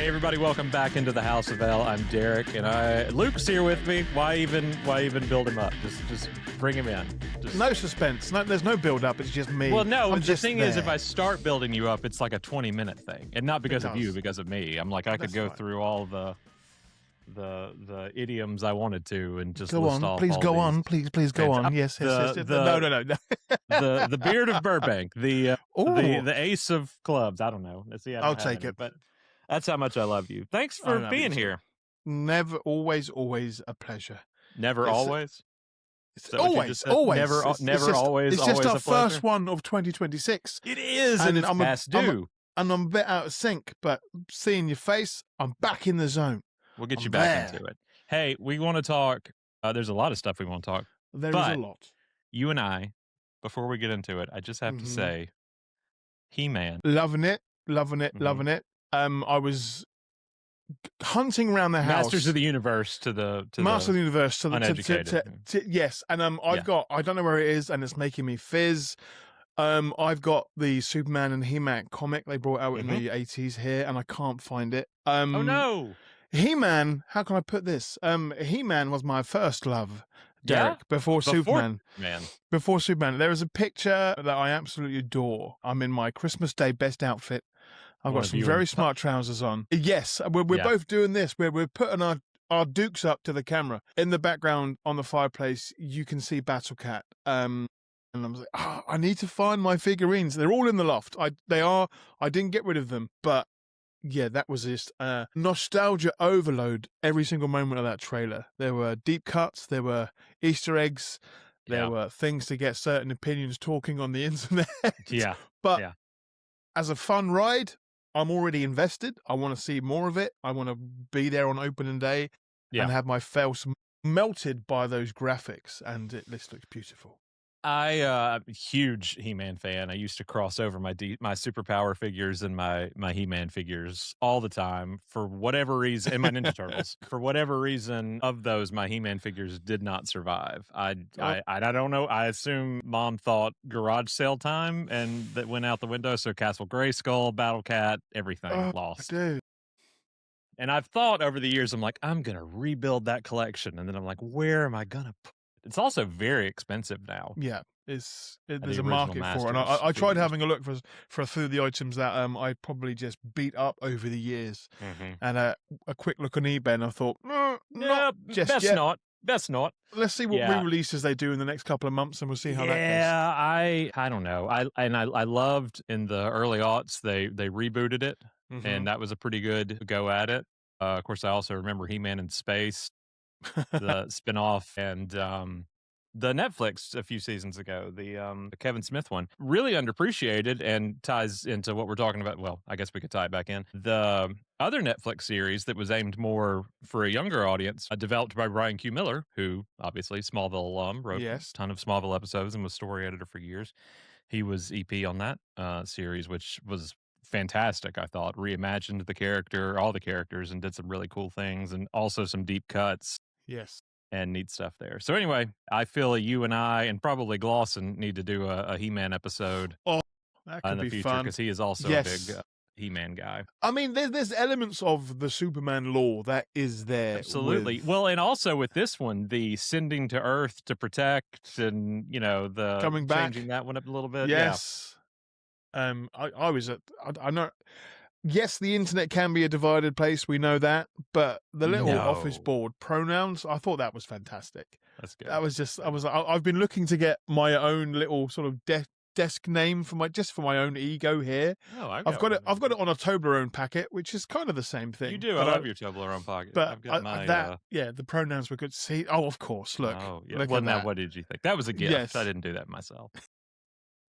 Hey everybody, welcome back into the House of L. I'm Derek, and Luke's here with me. Why even build him up? Just bring him in. No suspense. No, there's no build up. It's just me. Well, no. I'm the just thing there. is, if I start building you up, it's like a 20-minute thing, and not because of you, does. because of me. I'm like I could That's go fine. through all the idioms I wanted to, and just Go list on. off Please all go these. on. Please go on. Yes. No. The beard of Burbank, the ace of clubs. I don't know. Let's see. I'll take it. But that's how much I love you. Thanks I for love being you too. here. Never, always a pleasure. Never, It's- always. It's always. Never, It's never, just, always. It's just always our a pleasure. first one of 2026. It is, and it's past due. And I'm a bit out of sync, but seeing your face, I'm back in the zone. We'll get I'm you back there. into it. Hey, we want to talk. There's a lot of stuff we want to talk. There is But- a lot. You and I, before we get into it, I just have to say, He-Man. Loving it. Mhm. I was hunting around the house. Masters of the Universe to the Master of the Universe to uneducated. yes, and I've got, I don't know where it is, and it's making me fizz. I've got the Superman and He-Man comic they brought out in the 80s here, and I can't find it. Oh no! He-Man, how can I put this? He-Man was my first love, Derek, before Superman. Man. Before Superman, there is a picture that I absolutely adore. I'm in my Christmas Day best outfit. I've One got of some you very and- smart trousers on. Yes, we're both doing this. We're putting our dukes up to the camera. In the background on the fireplace, you can see Battle Cat. And I'm like, I need to find my figurines. They're all in the loft. I didn't get rid of them, but yeah, that was just nostalgia overload every single moment of that trailer. There were deep cuts, there were Easter eggs, there were things to get certain opinions talking on the internet. Yeah. But as a fun ride, I'm already invested. I want to see more of it. I want to be there on opening day and have my face melted by those graphics, and this looks beautiful. I'm a huge He-Man fan. I used to cross over my superpower figures and my He-Man figures all the time for whatever reason, and my Ninja Turtles. For whatever reason of those, my He-Man figures did not survive. I don't know. I assume Mom thought garage sale time, and that went out the window. So Castle Grayskull, Battle Cat, everything lost. Dude. And I've thought over the years, I'm like, I'm gonna rebuild that collection, and then I'm like, where am I gonna put? It's also very expensive now. Yeah, there's a original market for it. And Masters I tried figures. having a look for a few of the items that I probably just beat up over the years. And a quick look on eBay, and I thought, not just best yet. not. Best not. Let's see what re-releases they do in the next couple of months, and we'll see how that goes. Yeah, I don't know. I loved in the early aughts they rebooted it, and that was a pretty good go at it. Of course, I also remember He-Man in Space, the spinoff, and the Netflix a few seasons ago, the Kevin Smith one, really underappreciated and ties into what we're talking about. Well, I guess we could tie it back in. The other Netflix series that was aimed more for a younger audience, developed by Brian Q. Miller, who obviously Smallville alum, wrote a ton of Smallville episodes and was story editor for years. He was EP on that series, which was fantastic. I thought reimagined all the characters, and did some really cool things, and also some deep cuts. Yes. And neat stuff there. So anyway, I feel you and I, and probably Glosson, need to do a He-Man episode That in could the be future, fun. because he is also a big He-Man guy. I mean, there's elements of the Superman lore that is there. Absolutely. Well, and also with this one, the sending to Earth to protect, and the coming back, changing that one up a little bit. Yes. I know. Yes, the internet can be a divided place. We know that, but the little office board pronouns, I thought that was fantastic. That's good. That was just, I've been looking to get my own little sort of desk name for my own ego here. Oh, I've got it on a Toblerone packet, which is kind of the same thing. You do. I love your Toblerone pocket. But I've got my, the pronouns were good. See, of course, look. Oh, yeah. Look Well, at now that. what did you think? That was a gift. Yes. I didn't do that myself.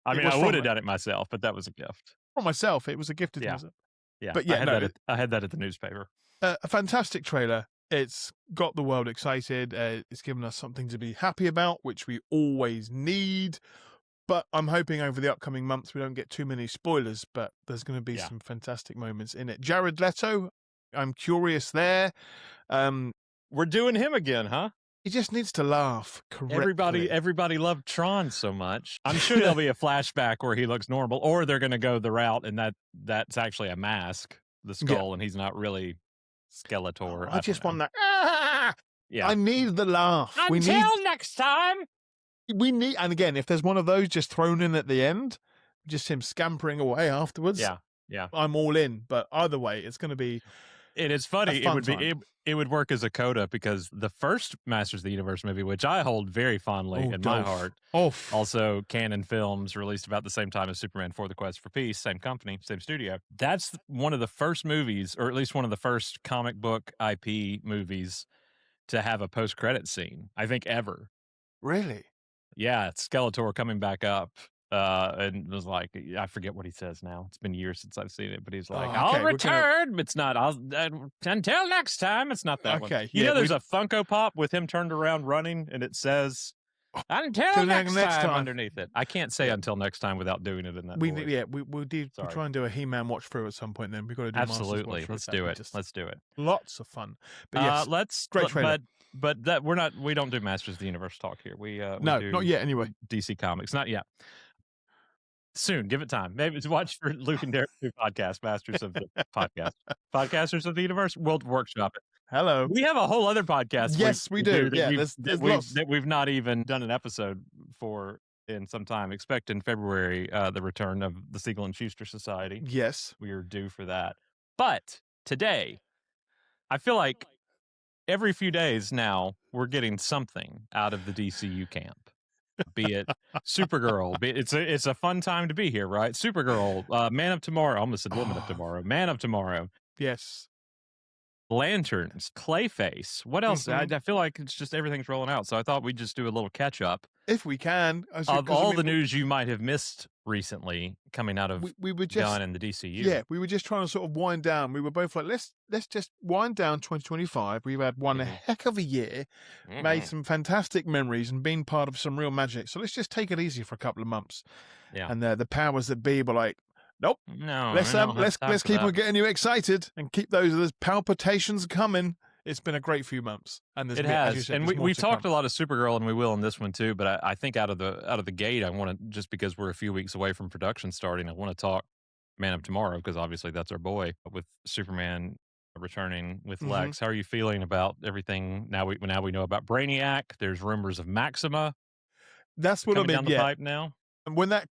I mean, was I from would have done it myself, but that was a gift. For myself, it was a gift to myself. Yeah, but yeah, I had that at the newspaper. A fantastic trailer. It's got the world excited. It's given us something to be happy about, which we always need. But I'm hoping over the upcoming months we don't get too many spoilers, but there's going to be some fantastic moments in it. Jared Leto, I'm curious there. We're doing him again, huh? He just needs to laugh correctly. Everybody loved Tron so much. I'm sure there'll be a flashback where he looks normal, or they're going to go the route and that's actually a mask the skull, and he's not really Oh, Skeletor. I I don't just know. want that. Ah! Yeah. I need the laugh. Until next time. And again, if there's one of those just thrown in at the end, just him scampering away afterwards, Yeah. Yeah. I'm all in. But either way, it's going to be It is funny. fun time. It would work as a coda because the first Masters of the Universe movie, which I hold very fondly in my heart, also Canon Films, released about the same time as Superman for the Quest for Peace, same company, same studio. That's one of the first movies, or at least one of the first comic book IP movies to have a post-credit scene, I think, ever. Really? Yeah, it's Skeletor coming back up. And was like, I forget what he says now. It's been years since I've seen it, but he's like, I'll return. It's not, until next time. It's not that one. You know, there's a Funko Pop with him turned around running, and it says, until next time underneath it. I can't say until next time without doing it in that voice. We'll try and do a He-Man watch through at some point then. We've got to do Absolutely. Let's do it. Let's do it. Lots of fun. But yes, great trailer. But that we don't do Masters of the Universe talk here. We do not yet anyway. DC Comics. Not yet. Soon, give it time. Maybe watch for Luke and Derek podcast, Masters of the Podcast. Podcasters of the Universe. We'll workshop it. Hello. We have a whole other podcast. Yes, we do. That we've not even done an episode for in some time. Expect in February the return of the Siegel and Schuster Society. Yes. We are due for that. But today, I feel like every few days now, we're getting something out of the DCU camp. Be it Supergirl, it's a fun time to be here, right? Supergirl, Man of Tomorrow, I almost said Woman of Tomorrow, Man of Tomorrow. Yes. Lanterns, Clayface. What else? I feel like it's just everything's rolling out. So I thought we'd just do a little catch up. If we can. Of all the news you might have missed recently coming out of we were just, Gunn and the DCU. Yeah, we were just trying to sort of wind down. We were both like, let's just wind down 2025. We've had one heck of a year, made some fantastic memories and been part of some real magic. So let's just take it easy for a couple of months. Yeah. And the powers that be were like, nope. No. Let's keep on getting you excited and keep those palpitations coming. It's been a great few months, and it has. And we've talked a lot of Supergirl, and we will in this one too. But I think out of the gate, I want to, just because we're a few weeks away from production starting, I want to talk Man of Tomorrow because obviously that's our boy with Superman returning with Lex. How are you feeling about everything now? We know about Brainiac. There's rumors of Maxima. That's what I mean. Down the pipe now. And when that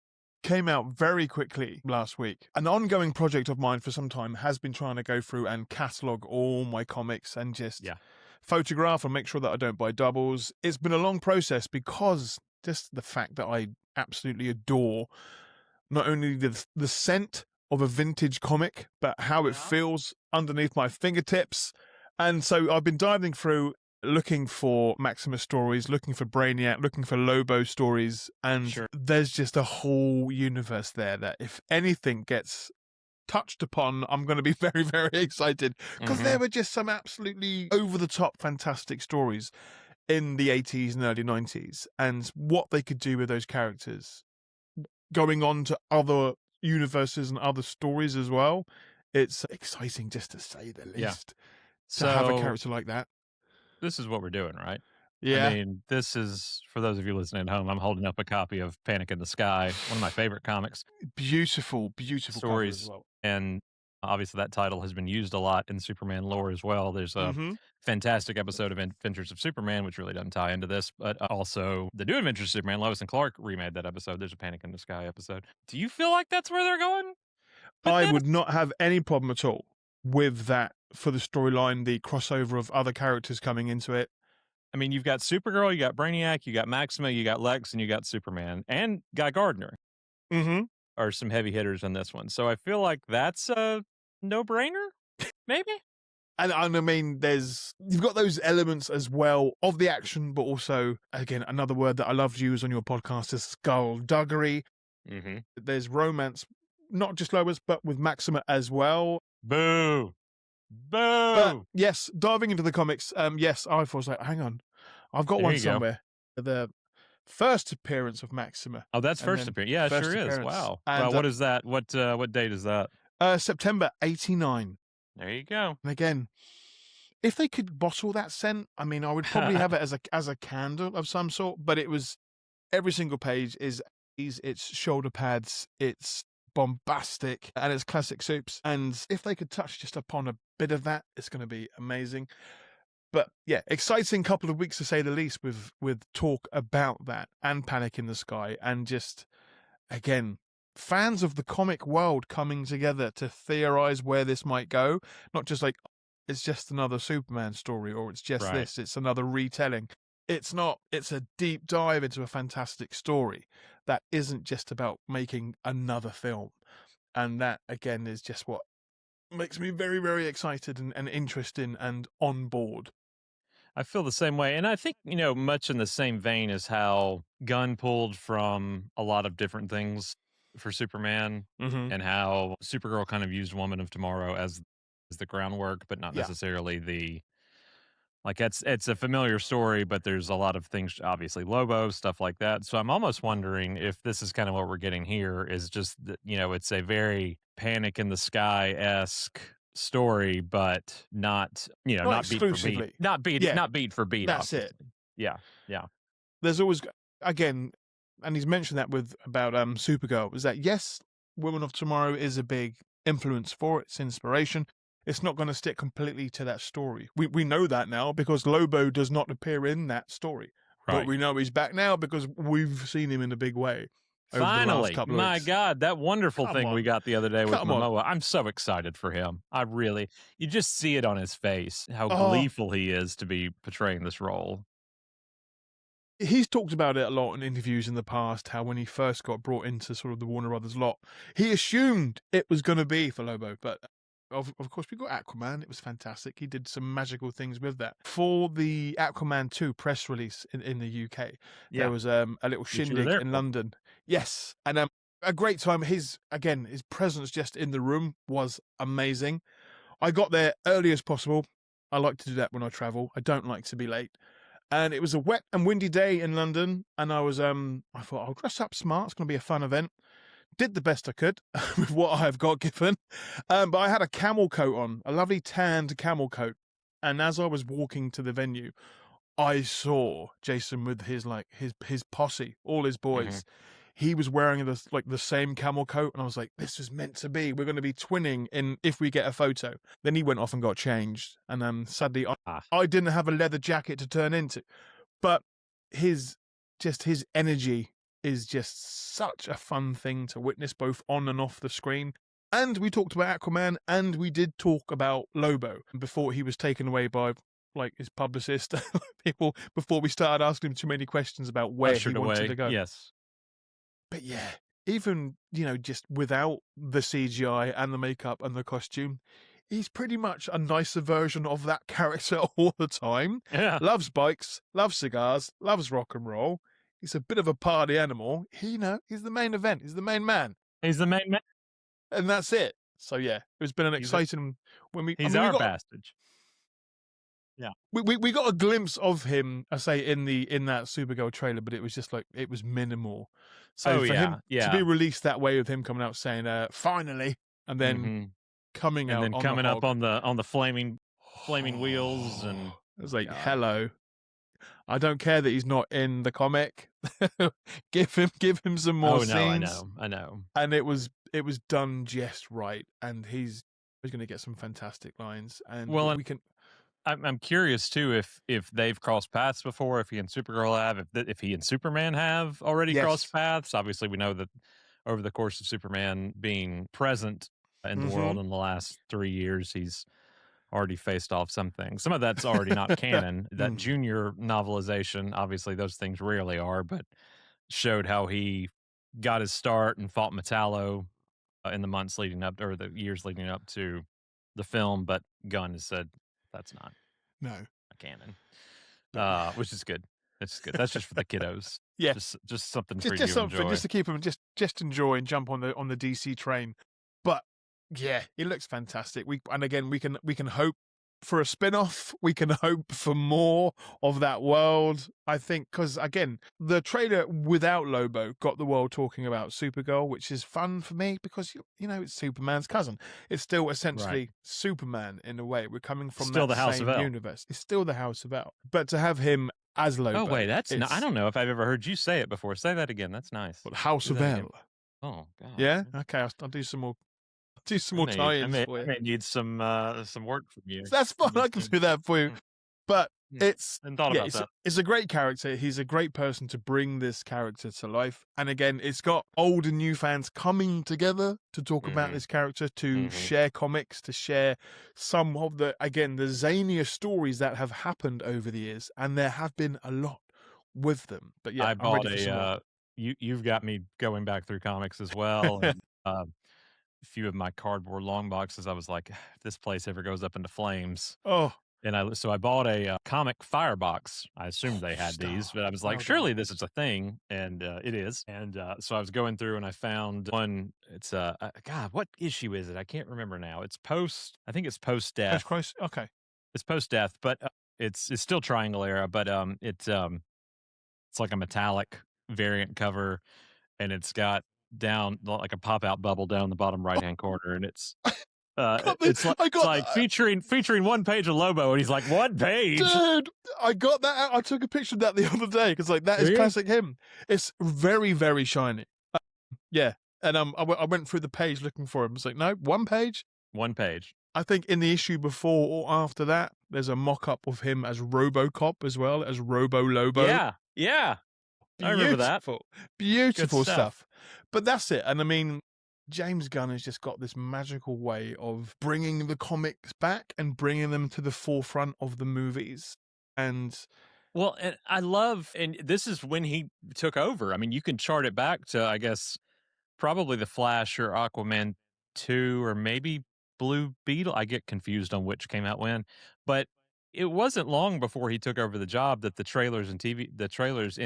came out very quickly last week. An ongoing project of mine for some time has been trying to go through and catalog all my comics and just photograph and make sure that I don't buy doubles. It's been a long process because just the fact that I absolutely adore not only the scent of a vintage comic, but how it feels underneath my fingertips. And so I've been diving through, looking for Maxima stories, looking for Brainiac, looking for Lobo stories, and there's just a whole universe there that if anything gets touched upon, I'm going to be very, very excited because there were just some absolutely over-the-top fantastic stories in the 80s and early 90s and what they could do with those characters going on to other universes and other stories as well. It's exciting, just to say the least, to have a character like that. This is what we're doing, right? Yeah. I mean, this is, for those of you listening at home, I'm holding up a copy of Panic in the Sky, one of my favorite comics. Beautiful stories. As well. And obviously that title has been used a lot in Superman lore as well. There's a fantastic episode of Adventures of Superman, which really doesn't tie into this, but also the New Adventures of Superman, Lois and Clark remade that episode. There's a Panic in the Sky episode. Do you feel like that's where they're going? I would not have any problem at all with that for the storyline, the crossover of other characters coming into it. I mean, you've got Supergirl, you got Brainiac, you got Maxima, you got Lex, and you got Superman, and Guy Gardner are some heavy hitters in this one. So I feel like that's a no-brainer, maybe? And I mean, you've got those elements as well of the action, but also, again, another word that I love to use on your podcast is skullduggery. There's romance, not just Lois, but with Maxima as well. Boo! But yes, diving into the comics, yes, I was like, hang on, I've got one somewhere. The first appearance of Maxima. Oh, that's first appearance. Yeah, it sure is. Wow. And, what is that? What date is that? September 89. There you go. And again, if they could bottle that scent, I mean, I would probably have it as a candle of some sort, but it was every single page is it's shoulder pads, it's bombastic, and it's classic Supes. And if they could touch just upon a bit of that, it's going to be amazing. But yeah, exciting couple of weeks to say the least with talk about that and Panic in the Sky, and just again, fans of the comic world coming together to theorize where this might go, not just like it's just another Superman story or it's just this, it's another retelling. It's not, it's a deep dive into a fantastic story that isn't just about making another film. And that again is just what makes me very, very excited and interesting and on board. I feel the same way. And I think, much in the same vein as how Gunn pulled from a lot of different things for Superman, and how Supergirl kind of used Woman of Tomorrow as the groundwork, but not necessarily it's a familiar story, but there's a lot of things, obviously Lobo, stuff like that. So I'm almost wondering if this is kind of what we're getting here, is just that, it's a very Panic in the Sky-esque story, but not, not beat for beat. Not beat for beat, that's obviously. it. Yeah. There's always, again, and he's mentioned that about Supergirl, is that yes, Woman of Tomorrow is a big influence for it, it's inspiration. It's not going to stick completely to that story. We know that now because Lobo does not appear in that story. Right. But we know he's back now because we've seen him in a big way. Finally, my God, that wonderful thing we got the other day with Momoa. I'm so excited for him. You just see it on his face, how gleeful he is to be portraying this role. He's talked about it a lot in interviews in the past, how when he first got brought into sort of the Warner Brothers lot, he assumed it was going to be for Lobo, but of course we got Aquaman. It was fantastic. He did some magical things with that. For the Aquaman 2 press release in the UK, there was a little shindig in London. Yes, and a great time. His presence just in the room was amazing. I got there early as possible. I like to do that when I travel. I don't like to be late. And it was a wet and windy day in London, and I thought I'll dress up smart. It's going to be a fun event. Did the best I could with what I've got given. But I had a camel coat on, a lovely tanned camel coat. And as I was walking to the venue, I saw Jason with his posse, all his boys. He was wearing the same camel coat, and I was like, this was meant to be. We're going to be twinning in if we get a photo. Then he went off and got changed. And sadly, I didn't have a leather jacket to turn into. But his energy is just such a fun thing to witness both on and off the screen. And we talked about Aquaman, and we did talk about Lobo before he was taken away by his publicist people, before we started asking him too many questions about where he wanted to go. Yes. But yeah, even, just without the CGI and the makeup and the costume, he's pretty much a nicer version of that character all the time. Yeah. Loves bikes, loves cigars, loves rock and roll. He's a bit of a party animal. He's the main event. He's the main man. He's the main man. And that's it. So yeah, it's been an exciting He's our bastard. Yeah. We got a glimpse of him, I say, in that Supergirl trailer, but it was just it was minimal. So for him to be released that way with him coming out saying finally, and then coming out and then coming up on the flaming wheels, and it was like, hello. I don't care that he's not in the comic. give him some more scenes. I know. And it was done just right, and he's going to get some fantastic lines. And we can. I'm curious too if they've crossed paths before, if he and Supergirl have, if he and Superman have already crossed paths. Obviously, we know that over the course of Superman being present in the world in the last 3 years, he's already faced off some things. Some of that's already not canon. That Junior novelization, obviously, those things rarely are, but showed how he got his start and fought Metallo in the months leading up, or the years leading up to the film. But Gunn has said that's not canon, which is good. It's good. That's just for the kiddos. Yeah, just something for you just to something enjoy. Just to keep them just enjoy and jump on the DC train. But yeah, it looks fantastic. We can hope for a spin-off. We can hope for more of that world. I think because again, the trailer without Lobo got the world talking about Supergirl, which is fun for me because it's Superman's cousin. It's still essentially Superman in a way. We're coming from still that the House same of L. universe. It's still the House of L. But to have him as Lobo. Oh wait, I don't know if I've ever heard you say it before. Say that again. That's nice. House of L. Oh god. Yeah? Okay, I'll do some more I may I tie-ins may for I you. may need some work from you. That's fine, Need I can some do that for you. mm, But mm. it's Hadn't thought yeah, about that. it's a great character. He's a great person to bring this character to life. And again, it's got old and new fans coming together to talk about Mhm, this character, to mhm. share comics, to share some of the zanier stories that have happened over the years. And there have been a lot with them. But yeah, I I'm ready bought for some more. you've got me going back through comics as well, and, a few of my cardboard long boxes, I was like, "If this place ever goes up into flames." Oh, And I bought a, comic firebox. I assumed they had these, star. but I was like, Well done. "Surely this is a thing," and, it is. And, so I was going through and I found one. It's, God, what issue is it? I can't remember now. I think it's Post post-death. Christ. Okay. It's post-death, but, it's still Triangle era, but, it's like a metallic variant cover, and it's got down like a pop-out bubble down the bottom right-hand corner, and Got I it's got like featuring one page of Lobo, and he's like, "One page?" Dude, I got that out. I took a picture of that the other day because, like, that Do is you? classic him. It's very, very shiny. Yeah, and I went through the page looking for him. It's like, no, one page. One page. I think in the issue before or after that, there's a mock-up of him as RoboCop as well as Robo Lobo. Yeah, yeah, I remember that. Beautiful, Good beautiful stuff. stuff. But that's it. And I mean, James Gunn has just got this magical way of bringing the comics back and bringing them to the forefront of the movies. And Well, and this is when he took over. I mean, you can chart it back to, I guess, probably The Flash or Aquaman 2 or maybe Blue Beetle. I get confused on which came out when, but it wasn't long before he took over the job that the trailers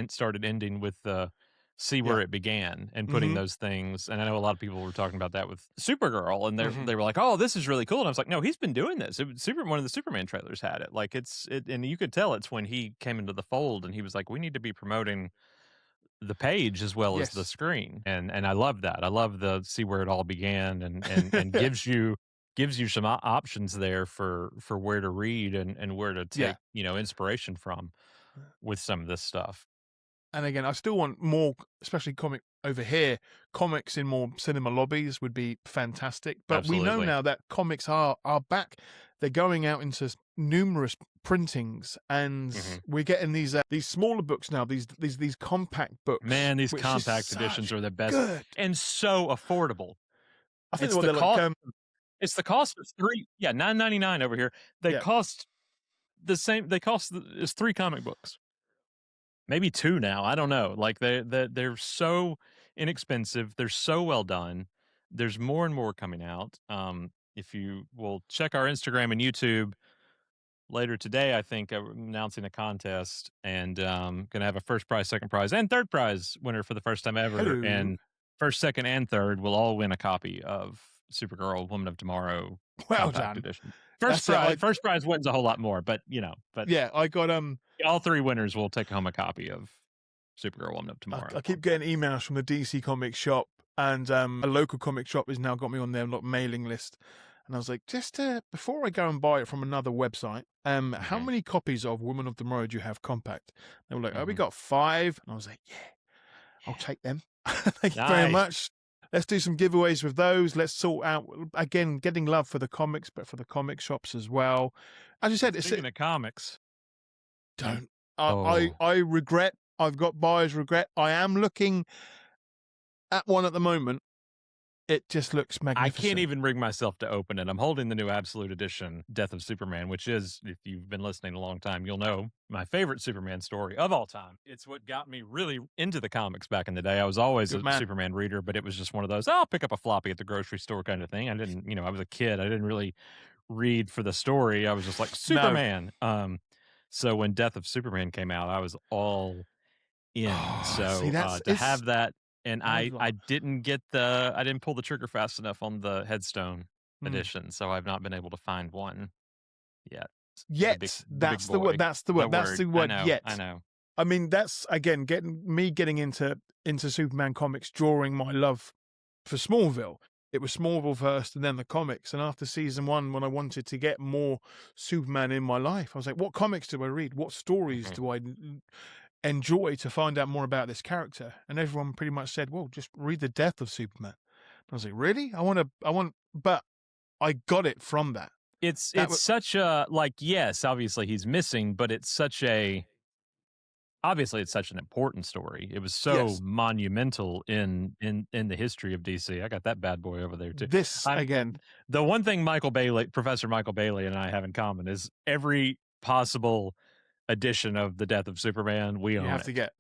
started ending with the "See yeah. where it began" and putting Mm-hmm. those things. And I know a lot of people were talking about that with Supergirl, and Mm-hmm. they were like, "Oh, this is really cool." And I was like, "No, he's been doing this. One of the Superman trailers had it. Like and you could tell it's when he came into the fold, and he was like, we need to be promoting the page as well as the Yes. screen." And I love that. I love the see where it all began, and gives you some options there for where to read and where to Yeah. take, inspiration from with some of this stuff. And again, I still want more, especially comic over here. Comics in more cinema lobbies would be fantastic. But we know Absolutely. now that comics are back. They're going out into numerous printings, and Mhm. we're getting these smaller books now. These compact books, Man, these which is compact editions such are the best good. and so affordable. I think It's what the they're like. cost it's the cost of 9.99 over here. They Yeah, cost they cost it's 3 comic books. Maybe 2 now, I don't know. Like, they're so inexpensive, they're so well done. There's more and more coming out. If you will check our Instagram and YouTube later today, I think, I'm announcing a contest, and, gonna have a first prize, second prize, and third prize winner for the first time ever, hello. and first, second, and third will all win a copy of Supergirl Woman of Tomorrow Well compact done. edition. That's it. First prize wins a whole lot more, but Yeah, I got all 3 winners will take home a copy of Supergirl Woman of I Tomorrow. keep getting emails from the DC comic shop, and a local comic shop has now got me on their mailing list. And I was like, just before I go and buy it from another website, how Mhm, many copies of Woman of Tomorrow do you have compact? They were like, oh, we mhm. got 5. And I was like, yeah, I'll Yeah. take them. Thank you very Nice. much. Let's do some giveaways with those. Let's sort out again getting love for the comics, but for the comic shops as well. As you said, it's Speaking of comics, don't. oh, I regret. I've got buyer's regret. I am looking at one at the moment. It just looks I can't magnificent. even bring myself to open it. I'm holding the new Absolute Edition, Death of Superman, which is, if you've been listening a long time, you'll know my favorite Superman story of all time. It's what got me really into the comics back in the day. I was always Good a man. Superman reader, but it was just one of those, "Oh, I'll pick up a floppy at the grocery store" kind of thing. I didn't, I was a kid. I didn't really read for the story. I was just like, No. Superman. So when Death of Superman came out, I was all in. Oh, see, So, that's to it's have that, and as I well. didn't pull the trigger fast enough on the Headstone Mm. edition, so I've not been able to find one yet. Yet, The big boy. That's the The word. That's word. the I word. know, I Yet. know. I mean, that's again getting into Superman comics, drawing my love for Smallville. It was Smallville first, and then the comics. And after season 1, when I wanted to get more Superman in my life, I was like, "What comics do I read? What stories Mhm. do I enjoy to find out more about this character? And everyone pretty much said, well, just read The Death of Superman. And I was like, really? But I got it from that. It's That was, such a, like, yes, obviously he's missing, but it's such a, obviously it's such an important story. It was so yes, monumental in the history of DC. I got that bad boy over there too. this I'm again, The one thing Professor Michael Bailey and I have in common is every possible edition of The Death of Superman, we you own have to it. get.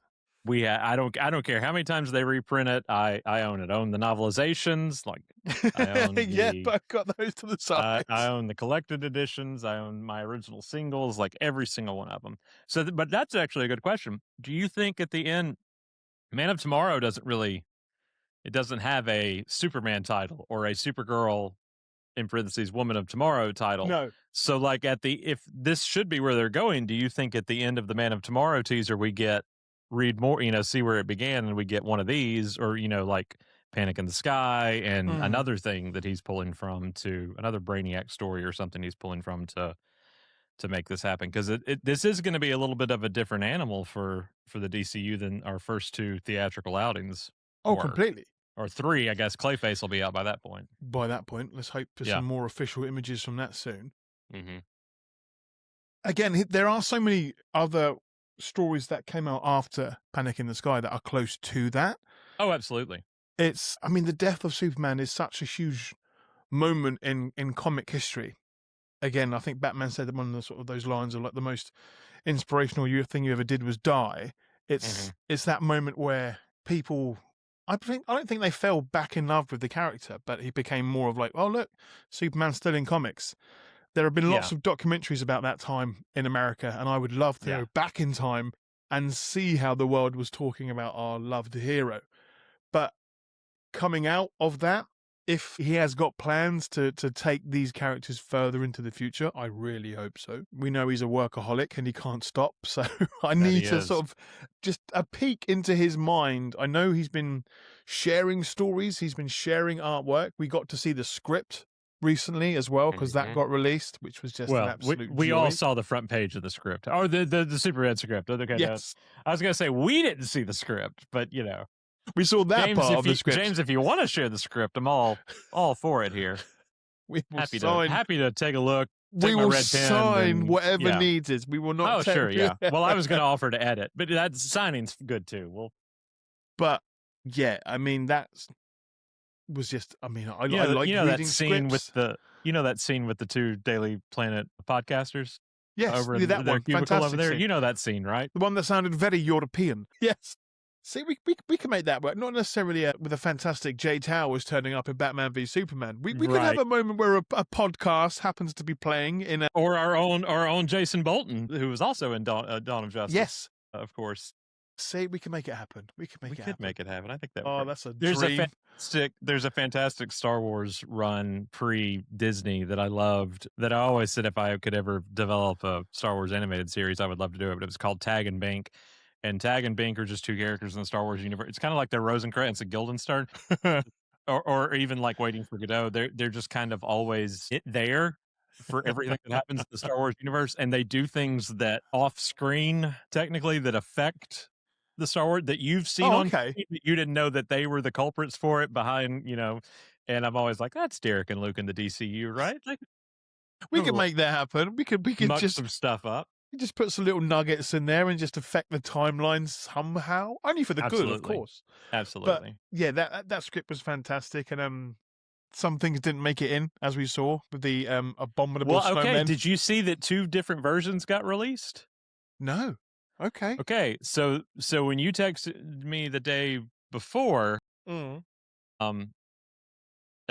I don't care how many times they reprint it. I own it. I own the novelizations, like I own Yeah, the but I've got those to the I sides. own the collected editions. I own my original singles, like every single one of them. So, but that's actually a good question. Do you think at the end, Man of Tomorrow it doesn't have a Superman title or a Supergirl in parentheses Woman of Tomorrow title? No. So, like if this should be where they're going, do you think at the end of the Man of Tomorrow teaser we get read more, see where it began, and we get one of these, or like Panic in the Sky and Mm. another thing that he's pulling from, to another Brainiac story or something he's pulling from to make this happen? Because this is going to be a little bit of a different animal for the DCU than our first two theatrical outings Oh, were, completely. or three. I guess Clayface will be out by that point. By that point, let's hope for Yeah. some more official images from that soon. Mm-hmm. Again, there are so many other stories that came out after Panic in the Sky that are close to that. Oh, absolutely. The death of Superman is such a huge moment in comic history. Again, I think Batman said that one of the sort of those lines of like the most inspirational thing you ever did was die. It's that moment where people, I don't think they fell back in love with the character, but he became more of like, oh look, Superman's still in comics. There have been lots of documentaries about that time in America, and I would love to go back in time and see how the world was talking about our loved hero. But coming out of that, if he has got plans to take these characters further into the future, I really hope so. We know he's a workaholic and he can't stop, so I need to sort of just a peek into his mind. I know he's been sharing stories, he's been sharing artwork. We got to see the script recently as well, because that got released, which was just an absolute we joy. all saw the front page of the script, or the Superman script. Okay, yes. I was gonna say we didn't see the script, but we saw that James, part of the script. James, if you want to share the script, I'm all for it here. We will happy to take a look. We will sign and, whatever needed. We will not. Oh, sure, yeah. Well, I was going to offer to edit, but that signing's good too. But yeah, that was just. I like reading that scene scripts. that scene with the two Daily Planet podcasters. Yes, over in that their one. cubicle Fantastic over there. scene. You know that scene, right? The one that sounded very European. Yes. See, we can make that work. Not necessarily with a fantastic Jay Towers turning up in Batman v Superman. We could have a moment where a podcast happens to be playing in a... Or our own Jason Bolton, who was also in Dawn of Justice. Yes. Of course. See, we can make it happen. We could make it happen. I think that. Oh, that's a dream. There's a fantastic Star Wars run pre-Disney that I loved, that I always said if I could ever develop a Star Wars animated series, I would love to do it. But it was called Tag and Bink. And Tag and Bink are just two characters in the Star Wars universe. It's kind of like the Rosencrantz and Guildenstern, or even like Waiting for Godot. They're just kind of always there for everything that happens in the Star Wars universe, and they do things that off screen, technically, that affect the Star Wars that you've seen on screen, that you didn't know that they were the culprits for it behind. And I'm always like, that's Derek and Luke in the DCU, right? Like, we can make that happen. We could muck just some stuff up. You just put some little nuggets in there and just affect the timeline somehow. Only for the good, of course. Absolutely. But yeah, that script was fantastic, and some things didn't make it in, as we saw with the abominable snowmen. Did you see that 2 different versions got released? No. Okay. Okay. So when you texted me the day before, a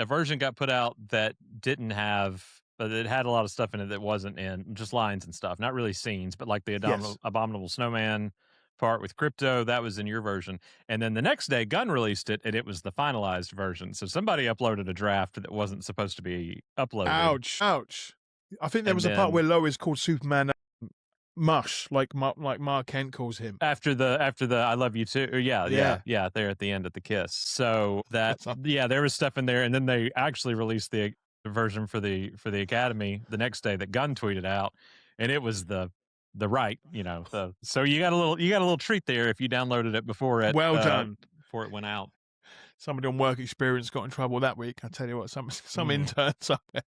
version got put out that didn't have, but it had a lot of stuff in it that wasn't in, just lines and stuff, not really scenes, but like the abominable snowman part with Crypto, that was in your version. And then the next day, Gunn released it, and it was the finalized version. So somebody uploaded a draft that wasn't supposed to be uploaded. Ouch. I think there was a part where Lois called Superman Mush, like Mark Kent calls him. After the I love you too. Yeah, there at the end at the kiss. So there was stuff in there, and then they actually released the version for the Academy the next day that Gunn tweeted out, and it was the the right, so you got a little treat there if you downloaded it Well done. before it went out. Somebody on work experience got in trouble that week. I tell you what, some Mm, intern somewhere.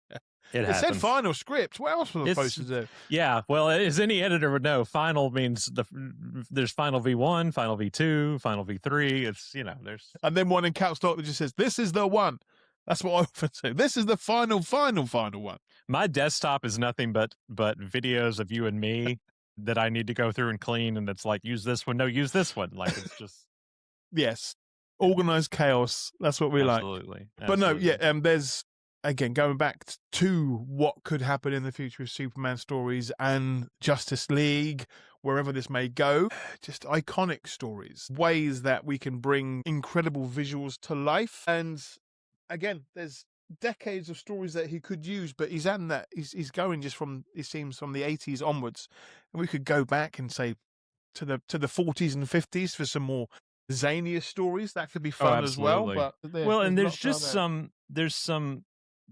it It said happens. final script. What else was I supposed It's to do? Yeah, well, as any editor would know, final means there's final V1, final V2, final V3. It's, there's And then one in caps lock that just says, "This is the one." That's what I often say. This is the final one. my desktop is nothing but videos of you and me that I need to go through and clean, and it's like, use this one, no, use this one. Like, it's just Yes. yeah, Organized chaos. That's what we like. absolutely, But no, yeah, absolutely. there's again going back to what could happen in the future of Superman stories and Justice League, wherever this may go. Just iconic stories, ways that we can bring incredible visuals to life. And again, there's decades of stories that he could use, but he's adding that he's going just from, it seems, from the 80s onwards. And we could go back and say to the 40s and 50s for some more zanier stories. That could be Oh, fun as well. absolutely. But Well, and there's there's lots out just there.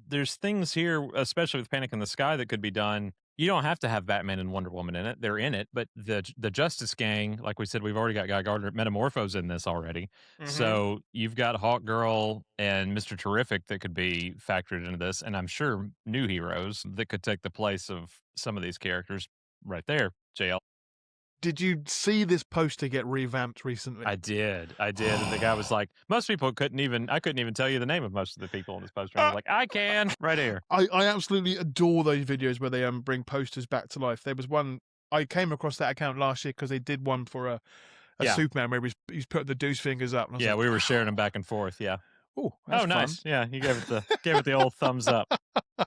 there's things here, especially with Panic in the Sky, that could be done. You don't have to have Batman and Wonder Woman in it. They're in it, but the Justice Gang, like we said, we've already got Guy Gardner, Metamorphose in this already. Mm-hmm. So you've got Hawkgirl and Mr. Terrific that could be factored into this, and I'm sure new heroes that could take the place of some of these characters right there. JL. Did you see this poster get revamped recently? I did. And the guy was like, most people I couldn't even tell you the name of most of the people in this poster. And I was like, I can right here. I absolutely adore those videos where they bring posters back to life. There was one, I came across that account last year because they did one for a Yeah. Superman where he's put the deuce fingers up. And I was Yeah, like, we were sharing them back and forth. Yeah. oh, Oh, fun. nice. Yeah, you gave it the old thumbs up.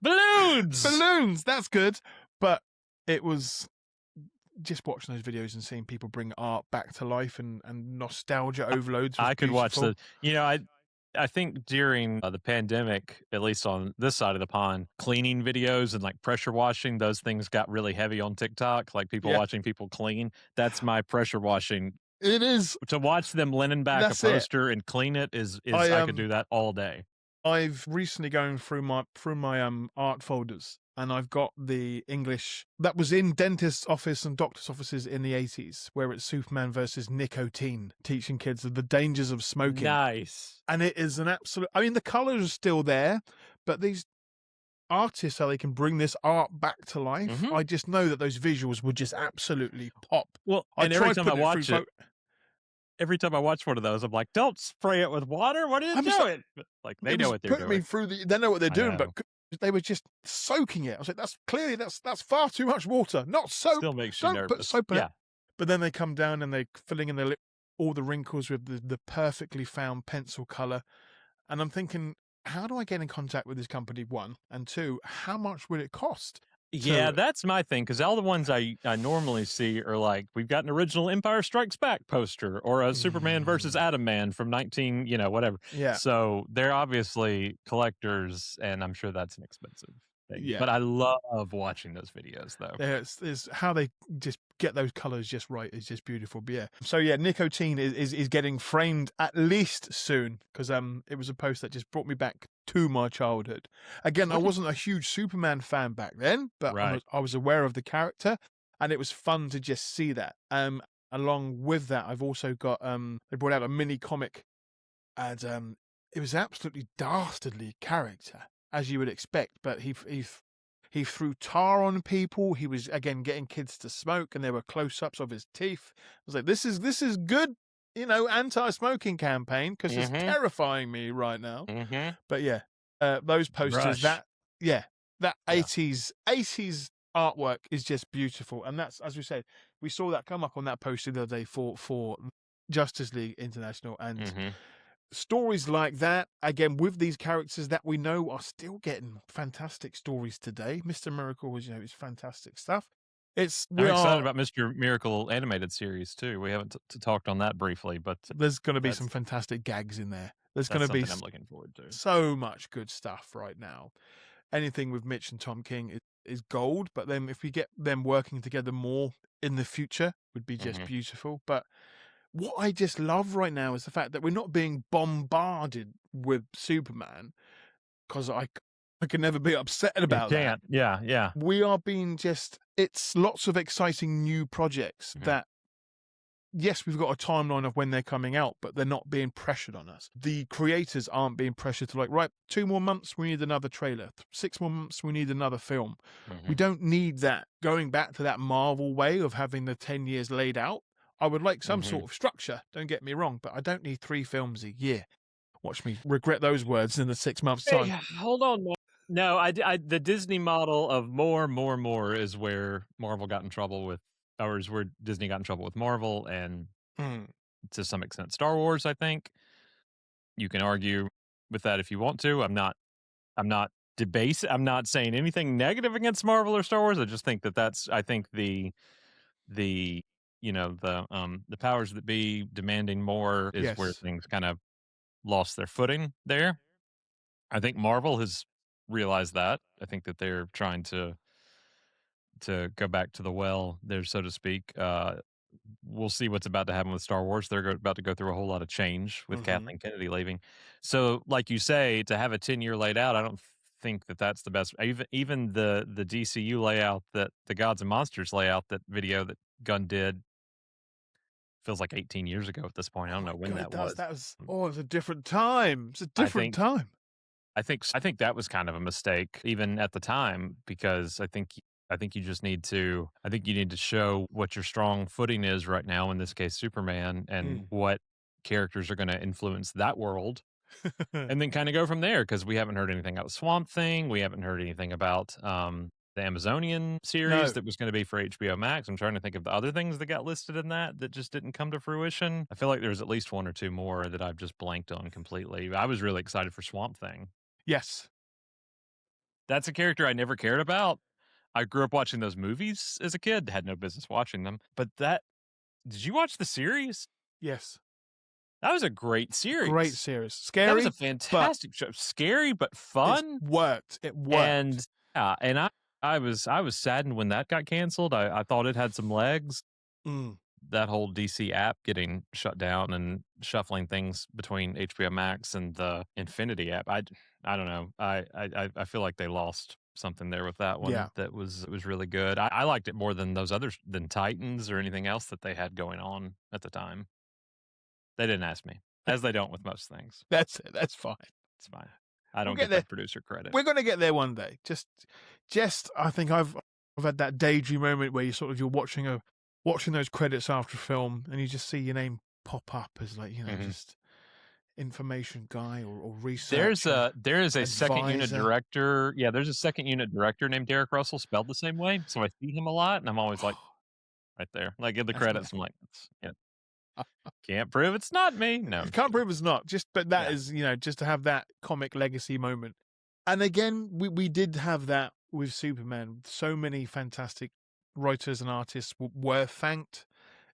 Balloons. That's good. But it was just watching those videos and seeing people bring art back to life and nostalgia overloads. I could watch beautiful. I think during the pandemic, at least on this side of the pond, cleaning videos and like pressure washing, those things got really heavy on TikTok. Like people watching people clean. That's my pressure washing. It is. To watch them linen back That's a poster and clean it is I could do that all day. I've recently gone through my art folders, and I've got the English that was in dentist's office and doctor's offices in the 80s, where it's Superman versus nicotine, teaching kids of the dangers of smoking. Nice. And it is an absolute, I mean, the colors are still there, but these artists, how they can bring this art back to life, Mm-hmm. I just know that those visuals would just absolutely pop. Well, and every time I watch one of those, I'm like, don't spray it with water. What are you doing? Like, they know what they're doing. Me through they know what they're doing, but they were just soaking it. I was like, that's far too much water. Not soap. Still makes you Don't nervous. put soap in it. But then they come down and they're filling in all the wrinkles with the perfectly found pencil color. And I'm thinking, how do I get in contact with this company? One, and two, how much would it cost? Yeah, that's my thing, because all the ones I normally see are like, we've got an original Empire Strikes Back poster or a Superman versus Atom Man from 19, whatever. Yeah. So they're obviously collectors, and I'm sure that's an expensive thing. Yeah. But I love watching those videos, though. There's how they just get those colors just right is just beautiful. But yeah, so yeah, nicotine is getting framed at least soon, because it was a post that just brought me back to my childhood. Again, I wasn't a huge Superman fan back then, but I was aware of the character, and it was fun to just see that. Along with that, I've also got they brought out a mini comic, and it was absolutely dastardly character, as you would expect, but he threw tar on people. He was, again, getting kids to smoke, and there were close-ups of his teeth. I was like, this is good, anti-smoking campaign, because it's terrifying me right now. Mm-hmm. But yeah, those posters, that 80s artwork is just beautiful. And that's, as we said, we saw that come up on that poster the other day for Justice League International, and stories like that, again, with these characters that we know are still getting fantastic stories today. Mr. Miracle was, it's fantastic stuff. I'm excited about Mr. Miracle animated series too. We haven't talked on that briefly, but there's going to be some fantastic gags in there. There's going to be I'm looking forward to. So much good stuff right now. Anything with Mitch and Tom King is gold, but then if we get them working together more in the future, would be just beautiful. But what I just love right now is the fact that we're not being bombarded with Superman, because I can never be upset You about that. can't. Yeah, yeah. We are being just it's lots of exciting new projects Mhm, that yes, we've got a timeline of when they're coming out, but they're not being pressured on us. The creators aren't being pressured to like, right, 2 more months, we need another trailer. 6 more months, we need another film. We mhm, don't need that. Going back to that Marvel way of having the 10 years laid out, I would like some mhm. sort of structure, don't get me wrong, but I don't need 3 films a year. Watch me regret those words in the 6 months' time. Hey, hold on. No, the Disney model of more, more, more is where Marvel got in trouble with, or is where Disney got in trouble with Marvel, and Mm, to some extent Star Wars. I think you can argue with that if you want to. I'm not I'm not saying anything negative against Marvel or Star Wars. I just think that that's. I think the the powers that be demanding more is where yes. things kind of lost their footing there. I think Marvel has realized that. I think that they're trying to go back to the well there, so to speak. We'll see what's about to happen with Star Wars. They're about to go through a whole lot of change with Hmm. Kathleen Kennedy leaving. So, like you say, to have a 10-year laid out, I don't think that that's the best. Even the DCU layout, that the Gods and Monsters layout, that video that Gunn did, feels like 18 years ago at this point. I Oh don't my know when God, it that does. was. That was, oh, it's a different time. It's a I different think time. I think that was kind of a mistake even at the time, because I think you just need to I think you need to show what your strong footing is right now, in this case Superman, and Mm. what characters are going to influence that world, and then kind of go from there, because we haven't heard anything about Swamp Thing, we haven't heard anything about the Amazonian series No. that was going to be for HBO Max. I'm trying to think of the other things that got listed in that just didn't come to fruition. I feel like there's at least one or two more that I've just blanked on completely. I was really excited for Swamp Thing. Yes. That's a character I never cared about. I grew up watching those movies as a kid, had no business watching them, but that did you watch the series? Yes. That was a great Great series. series. That was a Scary, but fantastic show. Scary but it's fun, worked. It worked. and yeah, and I was saddened when that got canceled. I thought it had some legs. Mm. That whole DC app getting shut down and shuffling things between HBO Max and the Infinity app. I don't know. I feel like they lost something there with that one Yeah. that was really good. I liked it more than those others, than Titans or anything else that they had going on at the time. They didn't ask me, as they don't with most things. That's it. That's fine. It's fine. I We'll don't get get there. that producer credit. We're gonna get there one day. Just I think I've had that daydream moment where you're watching those credits after a film and you just see your name pop up as like, Mhm. just information guy or researcher, There is a second unit advisor. director. Yeah, there's a second unit director named Derek Russell, spelled the same way. So I see him a lot, and I'm always like, right there. Like, in the That's credits, I'm nothing. like, yeah, can't prove it's not me. No, I'm just Can't kidding. prove it's not. Just but that Yeah. is, just to have that comic legacy moment. And again, we did have that with Superman. So many fantastic writers and artists were thanked.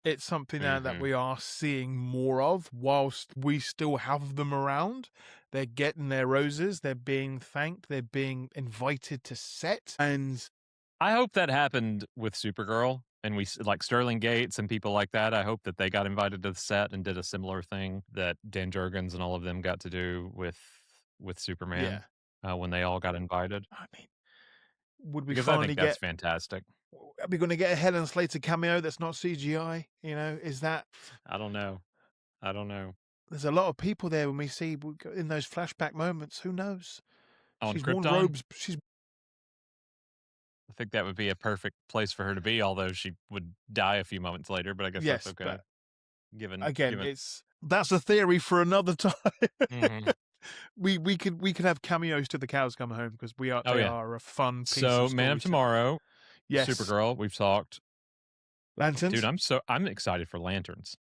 It's something now that Mhm. we are seeing more of whilst we still have them around. They're getting their roses, they're being thanked, they're being invited to set. And I hope that happened with Supergirl, and like Sterling Gates and people like that. I hope that they got invited to the set and did a similar thing that Dan Jurgens and all of them got to do with Superman, yeah, when they all got invited, I mean, would we because I finally think that's get fantastic. are we gonna get a Helen Slater cameo that's not CGI? Is that I don't know. I don't know. there's a lot of people there when we go in those flashback moments. Who knows? On She's worn Krypton, robes. She's I think that would be a perfect place for her to be, although she would die a few moments later, but I guess that's yes, okay. but again, Given that's a theory for another time. Mhm. We could have cameos to the cows come home because Oh, they yeah. are a fun piece So, of Man of storytelling. Tomorrow, Yes, Supergirl, we've talked. Dude, lanterns. I'm excited for Lanterns.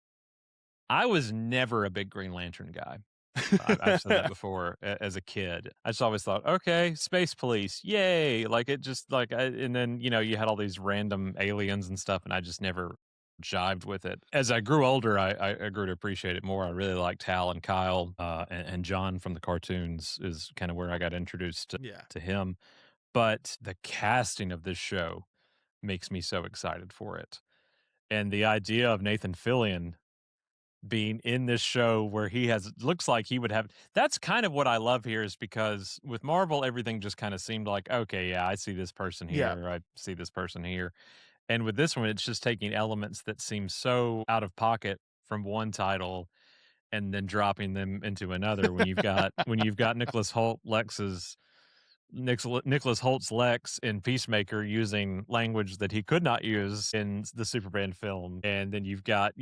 I was never a big Green Lantern guy. I've said that before, as a kid. I just always thought, okay, space police, yay! Like, it just like, and then you had all these random aliens and stuff, and I just never jived with it. As I grew older, I grew to appreciate it more. I really liked Hal and Kyle, and John from the cartoons is kind of where I got introduced Yeah, to him. But the casting of this show makes me so excited for it, and the idea of Nathan Fillion being in this show where looks like he would have. That's kind of what I love here, is because with Marvel, everything just kind of seemed like, okay, yeah, I see this person Yeah. here, I see this person here. And with this one, it's just taking elements that seem so out of pocket from one title and then dropping them into another. When you've got Nicholas Holt's Lex in Peacemaker using language that he could not use in the Superman film, and then you've got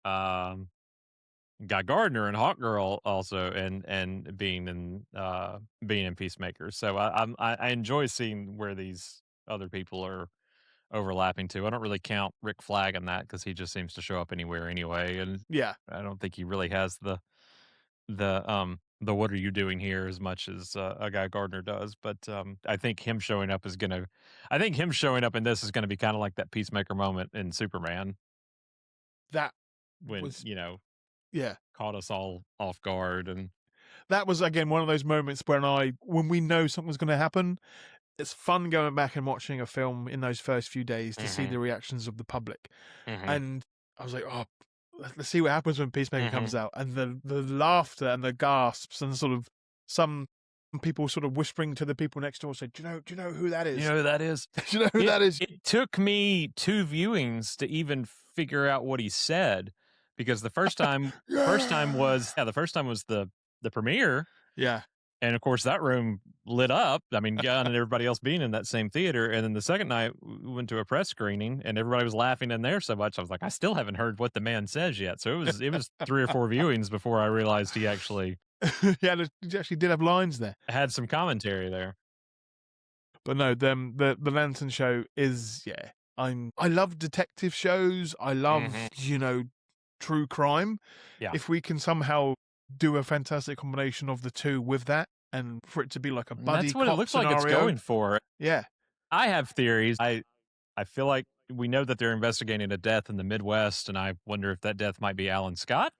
um, Guy Gardner and Hawkgirl also, and being in Peacemaker. So I enjoy seeing where these other people are overlapping too. I don't really count Rick Flag in that because he just seems to show up anywhere anyway, and Yeah. I don't think he really has the what are you doing here as much as a guy Gardner does. But I think him showing up in this is gonna be kind of like that Peacemaker moment in Superman That when was yeah. caught us all off guard. And That was again one of those moments when we know something's going to happen. It's fun going back and watching a film in those first few days to see the reactions of the public. And I was like, oh, let's see what happens when Peacemaker comes out. And the laughter and the gasps and sort of some people sort of whispering to the people next door say, do you know who that is? You know who that is? Do you know who that is? It took me 2 viewings to even figure out what he said, because the first time was the premiere. Yeah. And of course that room lit up. I mean, Gunn and everybody else being in that same theater. And then the second night we went to a press screening and everybody was laughing in there so much. I was like, I still haven't heard what the man says yet. So it was 3 or 4 viewings before I realized he actually he actually did have lines there. had some commentary there. But no, the Lantern show is I love detective shows. I love true crime. Yeah. If we can somehow do a fantastic combination of the two with that, and for it to be like a buddy That's what cop it looks scenario. like it's going for. Yeah. I have theories. I feel like we know that they're investigating a death in the Midwest, and I wonder if that death might be Alan Scott.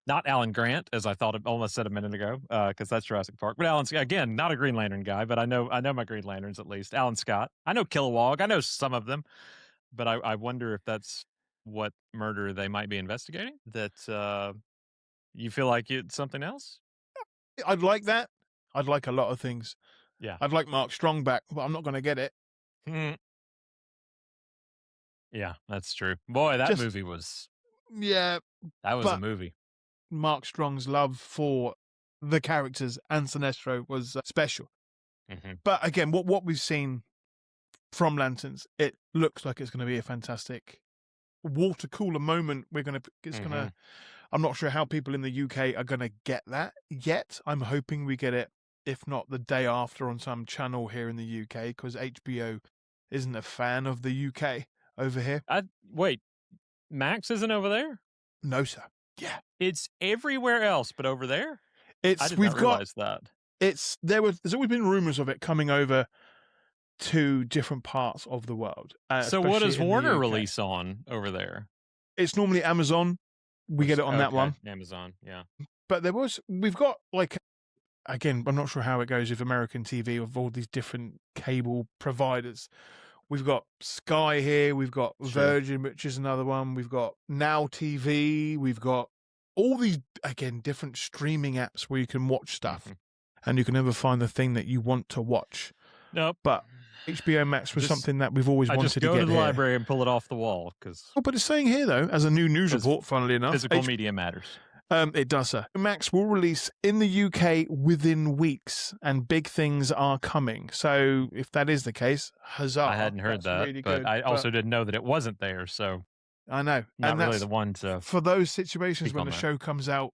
Not Alan Grant, as I thought almost said a minute ago, because that's Jurassic Park. But Alan Scott, again, not a Green Lantern guy, but I know my Green Lanterns at least. Alan Scott. I know Kilowog. I know some of them, but I wonder if that's what murder they might be investigating. That you feel like it's something else? I'd like that. I'd like a lot of things. Yeah. I'd like Mark Strong back, but I'm not going to get it. Yeah, that's true. Boy, that movie was... Yeah. That was a movie. Mark Strong's love for the characters and Sinestro was special. But again, what we've seen from Lanterns, it looks like it's going to be a fantastic water cooler moment. I'm not sure how people in the UK are going to get that yet. I'm hoping we get it, if not the day after, on some channel here in the UK, because HBO isn't a fan of the UK over here. Wait, Max isn't over there? No, sir. Yeah, it's everywhere else, but over there, I did not realize that. There's always been rumors of it coming over to different parts of the world. So what does Warner release on over there? It's normally Amazon. We get it on that one. Amazon, yeah. But we've got again, I'm not sure how it goes with American TV with all these different cable providers. We've got Sky here, we've got Virgin, which is another one. We've got Now TV. We've got all these, again, different streaming apps where you can watch stuff, and you can never find the thing that you want to watch. Nope. But HBO Max was something that we've always wanted to get. I just go to the library and pull it off the wall. But it's saying here, though, as a new news report, funnily enough. Physical media matters. It does, sir. Max will release in the UK within weeks, and big things are coming. So if that is the case, huzzah. I hadn't heard that, really but I also didn't know that it wasn't there, so... I know. Not really the one to... For those situations when the show comes out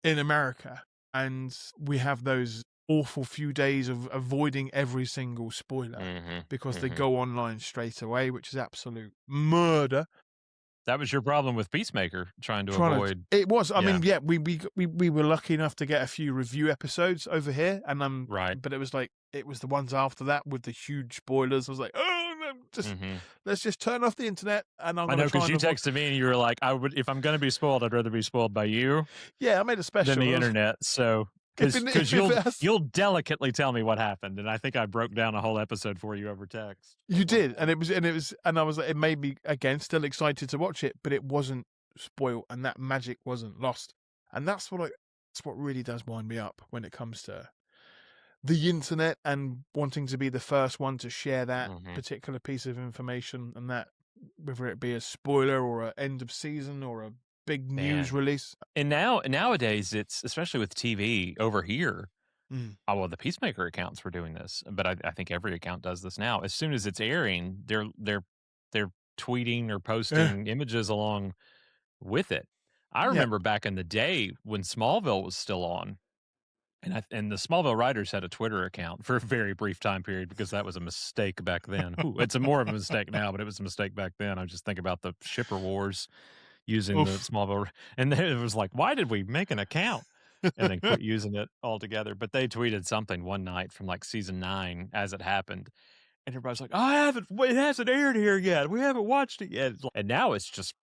in America, and we have those awful few days of avoiding every single spoiler, because they go online straight away, which is absolute murder. That was your problem with Peacemaker, trying to avoid. It was. I mean, yeah, we were lucky enough to get a few review episodes over here, and right. But it was the ones after that with the huge spoilers. I was like, oh, no, let's just turn off the internet, and I'm. I know, because you texted me and you were like, I would, if I'm going to be spoiled, I'd rather be spoiled by you. Yeah, I made a special than the internet. So because you'll delicately tell me what happened, and I think I broke down a whole episode for you over text. You did, and I was like, it made me again still excited to watch it, but it wasn't spoiled and that magic wasn't lost. And that's what really does wind me up when it comes to the internet and wanting to be the first one to share that particular piece of information, and that whether it be a spoiler or an end of season or a big news release. And nowadays, it's especially with TV over here. Oh, well, the Peacemaker accounts were doing this, but I think every account does this now. As soon as it's airing, they're tweeting or posting images along with it. I remember back in the day when Smallville was still on, and the Smallville writers had a Twitter account for a very brief time period because that was a mistake back then. Ooh, it's more of a mistake now, but it was a mistake back then. I just think about the shipper wars using the Smallville, and then it was like, why did we make an account and then quit using it altogether? But they tweeted something one night from like season 9 as it happened, and everybody's like, it hasn't aired here yet. We haven't watched it yet. And now it's just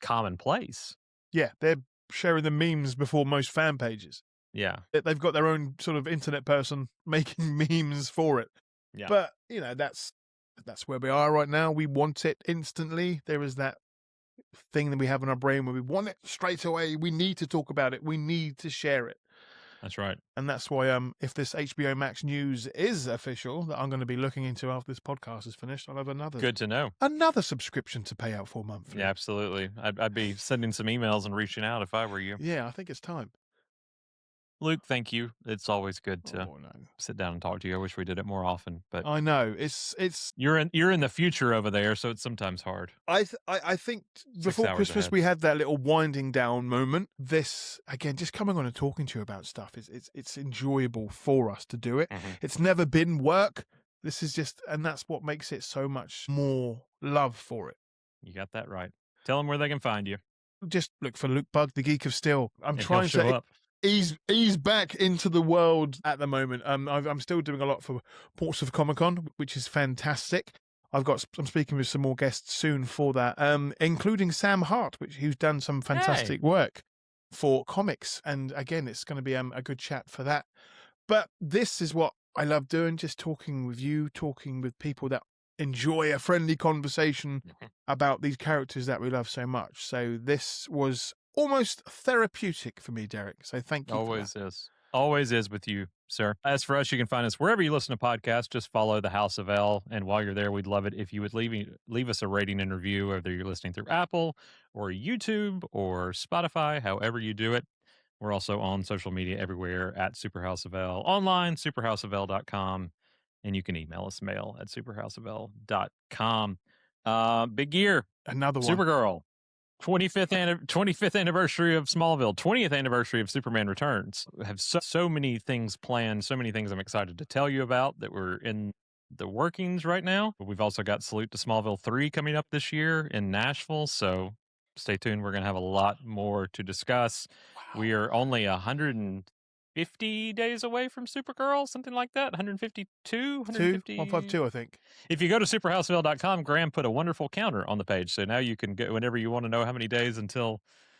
commonplace. Yeah, they're sharing the memes before most fan pages. Yeah. They've got their own sort of internet person making memes for it. Yeah. But, that's where we are right now. We want it instantly. There is that thing that we have in our brain where we want it straight away. We need to talk about it. We need to share it. That's right. And that's why if this HBO Max news is official, that I'm going to be looking into after this podcast is finished, I'll have another subscription to pay out for monthly. Yeah, absolutely. I'd be sending some emails and reaching out if I were you. Yeah, I think it's time. Luke, thank you. It's always good to sit down and talk to you. I wish we did it more often, but I know it's you're in the future over there, so it's sometimes hard. I think before Christmas we had that little winding down moment. This again, just coming on and talking to you about stuff it's enjoyable for us to do it. It's never been work. This is just, and that's what makes it so much more love for it. You got that right. Tell them where they can find you. Just look for Luke Bug, the Geek of Steel. I'm trying to show up. Ease back into the world at the moment. I'm still doing a lot for Portsmouth Comic-Con, which is fantastic. I'm speaking with some more guests soon for that, including Sam Hart, who's done some fantastic work for comics. And again, it's going to be a good chat for that. But this is what I love doing, just talking with you, talking with people that enjoy a friendly conversation about these characters that we love so much. So this was almost therapeutic for me, Derek. So thank you. Always is with you, sir. As for us, you can find us wherever you listen to podcasts. Just follow the House of L. And while you're there, we'd love it if you would leave us a rating and review, whether you're listening through Apple or YouTube or Spotify, however you do it. We're also on social media everywhere at Superhouse of L, online, superhouseofl.com. And you can email us mail at superhouseofl.com. Big year. Another one. Supergirl. 25th anniversary of Smallville, 20th anniversary of Superman Returns. We have so many things planned, so many things I'm excited to tell you about that we're in the workings right now. But we've also got Salute to Smallville 3 coming up this year in Nashville, so stay tuned. We're going to have a lot more to discuss. Wow. We are only 150 days away from Supergirl, something like that. 152, I think. If you go to superhouseville.com, Graham put a wonderful counter on the page. So now you can go whenever you want to know how many days until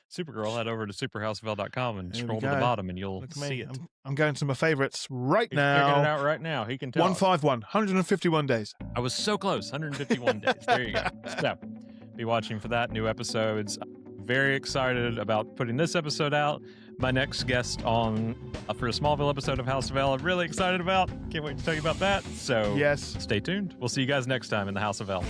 Supergirl, head over to superhouseville.com and scroll to the bottom and you'll see it. I'm going to my favorites right now. He's figuring it out right now. He can tell. 151 days. I was so close. 151 days. There you go. So be watching for that. New episodes. Very excited about putting this episode out. My next guest on for a Smallville episode of House of L, I'm really excited about. Can't wait to tell you about that. So yes, stay tuned. We'll see you guys next time in the House of L.